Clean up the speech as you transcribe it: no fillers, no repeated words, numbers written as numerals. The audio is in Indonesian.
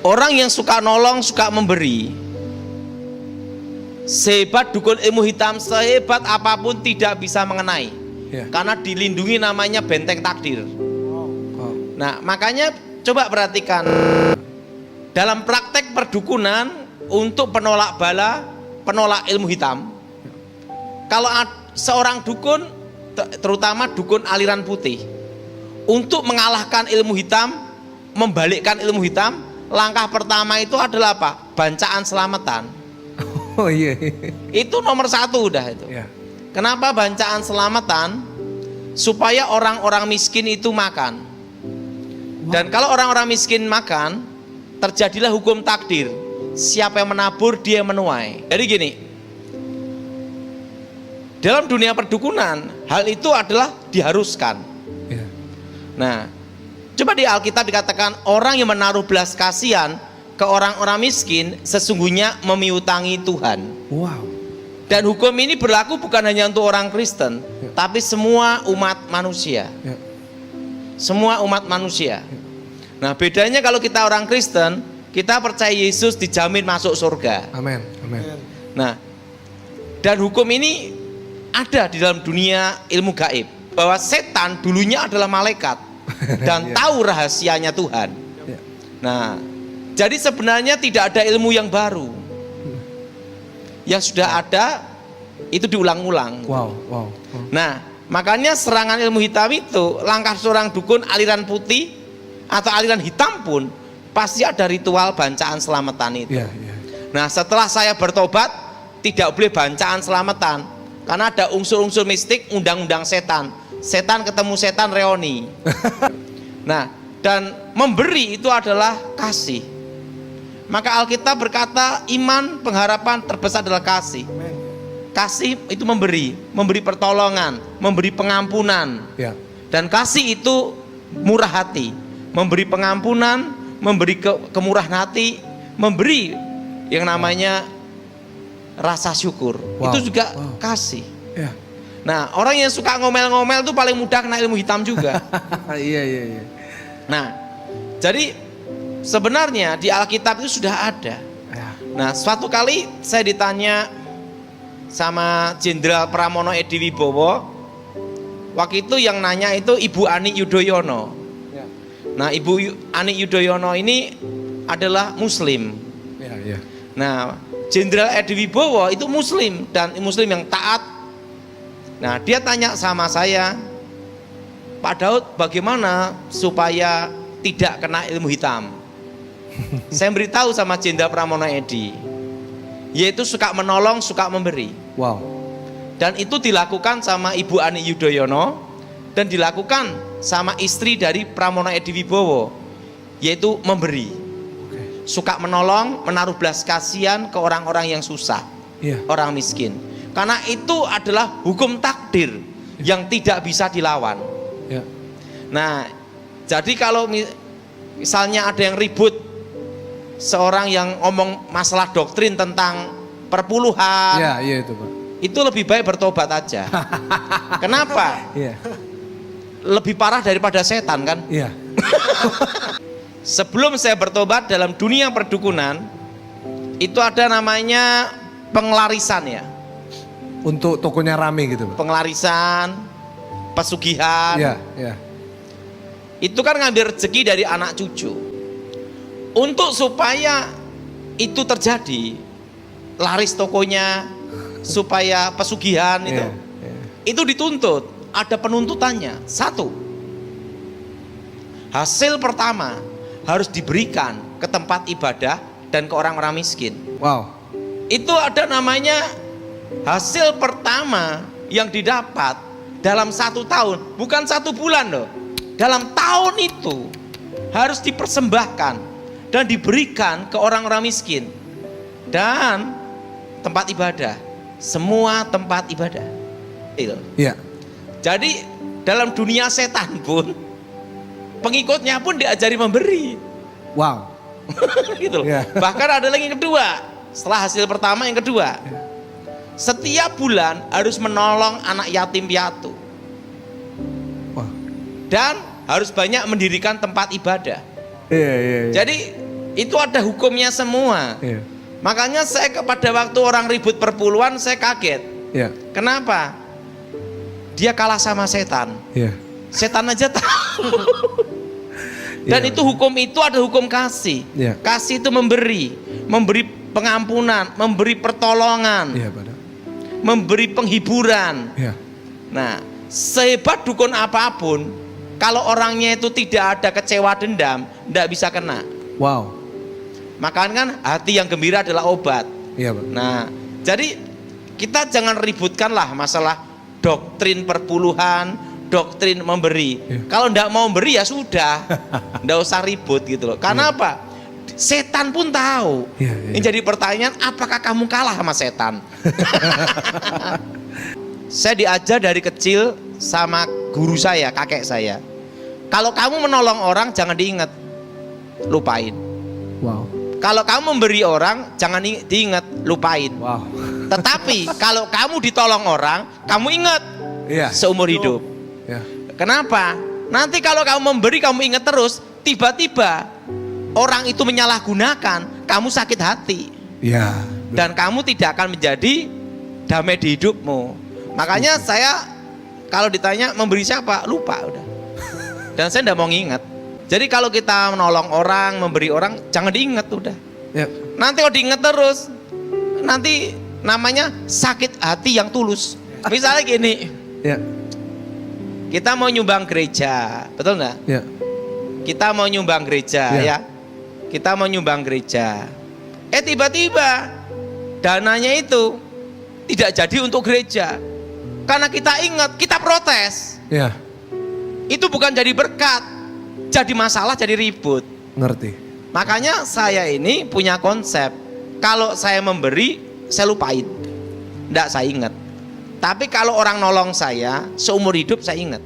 Orang yang suka nolong, suka memberi, sehebat dukun ilmu hitam, sehebat apapun tidak bisa mengenai. Karena dilindungi namanya benteng takdir. Nah, makanya coba perhatikan dalam praktek perdukunan untuk penolak bala, penolak ilmu hitam. Kalau seorang dukun, terutama dukun aliran putih, untuk mengalahkan ilmu hitam, membalikkan ilmu hitam, langkah pertama itu adalah apa? Bancaan selamatan. Oh iya. Itu nomor satu udah itu. Kenapa bancaan selamatan? Supaya orang-orang miskin itu makan. Dan kalau orang-orang miskin makan, terjadilah hukum takdir. Siapa yang menabur, dia menuai. Jadi gini, dalam dunia perdukunan, hal itu adalah diharuskan. Nah, coba di Alkitab dikatakan orang yang menaruh belas kasihan ke orang-orang miskin sesungguhnya memiutangi Tuhan. Wow. Dan hukum ini berlaku bukan hanya untuk orang Kristen, tapi semua umat manusia. Semua umat manusia. Nah, bedanya kalau kita orang Kristen, kita percaya Yesus dijamin masuk surga. Amin. Amin. Nah, dan hukum ini ada di dalam dunia ilmu gaib, bahwa setan dulunya adalah malaikat dan tahu rahasianya Tuhan. Nah, jadi sebenarnya tidak ada ilmu yang baru. Yang sudah ada itu diulang-ulang. Wow. Nah, makanya serangan ilmu hitam itu, langkah seorang dukun aliran putih atau aliran hitam pun pasti ada ritual bancaan selamatan itu. Nah, setelah saya bertobat, tidak boleh bancaan selamatan karena ada unsur-unsur mistik, undang-undang setan. Setan ketemu setan reoni. Nah, dan memberi itu adalah kasih. Maka Alkitab berkata iman pengharapan terbesar adalah kasih. Kasih itu memberi pertolongan, memberi pengampunan. Dan kasih itu murah hati, memberi pengampunan, memberi kemurahan hati, memberi yang namanya rasa syukur. Itu juga kasih. Nah, orang yang suka ngomel-ngomel itu paling mudah kena ilmu hitam juga. Iya. Nah, jadi sebenarnya di Alkitab itu sudah ada. Nah, suatu kali saya ditanya sama Jenderal Pramono Edi Wibowo. Waktu itu yang nanya itu Ibu Ani Yudhoyono. Nah, Ibu Ani Yudhoyono ini adalah Muslim. Nah, Jenderal Edi Wibowo itu Muslim dan Muslim yang taat. Nah, dia tanya sama saya, Pak Daud, bagaimana supaya tidak kena ilmu hitam? Saya beritahu sama Jenderal Pramono Edi, yaitu suka menolong, suka memberi. Dan itu dilakukan sama Ibu Ani Yudhoyono dan dilakukan sama istri dari Pramono Edi Wibowo, yaitu memberi. Suka menolong, menaruh belas kasihan ke orang-orang yang susah, orang miskin. Karena itu adalah hukum takdir yang tidak bisa dilawan. Nah, jadi kalau misalnya ada yang ribut, seorang yang ngomong masalah doktrin tentang perpuluhan, itu Pak. Itu lebih baik bertobat aja. Kenapa? Lebih parah daripada setan kan? Sebelum saya bertobat dalam dunia perdukunan, itu ada namanya pengelarisan ya. Untuk tokonya rame gitu Pak. Pengelarisan, pesugihan. Itu kan ngambil rezeki dari anak cucu. Untuk supaya itu terjadi, laris tokonya, supaya pesugihan itu dituntut, ada penuntutannya. Satu, hasil pertama harus diberikan ke tempat ibadah dan ke orang-orang miskin. Itu ada namanya hasil pertama yang didapat dalam 1 tahun, bukan 1 bulan loh. Dalam tahun itu harus dipersembahkan dan diberikan ke orang-orang miskin dan tempat ibadah, semua tempat ibadah. Jadi dalam dunia setan pun pengikutnya pun diajari memberi. Gitu. Bahkan ada lagi yang kedua, setelah hasil pertama yang kedua. Setiap bulan harus menolong anak yatim piatu. Dan harus banyak mendirikan tempat ibadah. Jadi Itu ada hukumnya semua. Iya. Makanya saya pada waktu orang ribut perpuluhan saya kaget. Iya. Kenapa? Dia kalah sama setan. Iya. Setan aja tahu. Dan Iya. itu hukum itu ada hukum kasih. Iya. Kasih itu memberi pengampunan, memberi pertolongan, Iya, Pak. memberi penghiburan. Iya. Nah, sehebat dukun apapun, kalau orangnya itu tidak ada kecewa dendam, tidak bisa kena. Wow. Makanya kan hati yang gembira adalah obat. Iya, Pak. Nah, jadi kita jangan ributkan lah masalah doktrin perpuluhan, doktrin memberi. Iya. Kalau tidak mau memberi ya sudah, tidak usah ribut gitu loh. Karena apa? Setan pun tahu. Iya, iya. Yang jadi pertanyaan, apakah kamu kalah sama setan? Saya diajar dari kecil sama guru saya, kakek saya. Kalau kamu menolong orang jangan diingat, lupain. Wow. Kalau kamu memberi orang jangan diingat, lupain. Wow. Tetapi kalau kamu ditolong orang, kamu ingat Iya. seumur hidup. Iya. Kenapa? Nanti kalau kamu memberi, kamu ingat terus, tiba-tiba orang itu menyalahgunakan, kamu sakit hati. Iya. Dan kamu tidak akan menjadi damai di hidupmu. Makanya saya kalau ditanya memberi siapa, lupa udah. Dan saya tidak mau nginget. Jadi kalau kita menolong orang, memberi orang, jangan diingat udah. Iya. Nanti kalau diingat terus, nanti namanya sakit hati yang tulus. Misalnya gini, Iya. kita mau nyumbang gereja, betul nggak? Iya. Kita mau nyumbang gereja Iya. ya. Kita mau nyumbang gereja. Tiba-tiba dananya itu tidak jadi untuk gereja. Karena kita ingat, kita protes. Iya. Itu bukan jadi berkat, jadi masalah, jadi ribut. Ngerti. Makanya saya ini punya konsep, kalau saya memberi, saya lupain, tidak saya ingat. Tapi kalau orang nolong saya, seumur hidup saya ingat.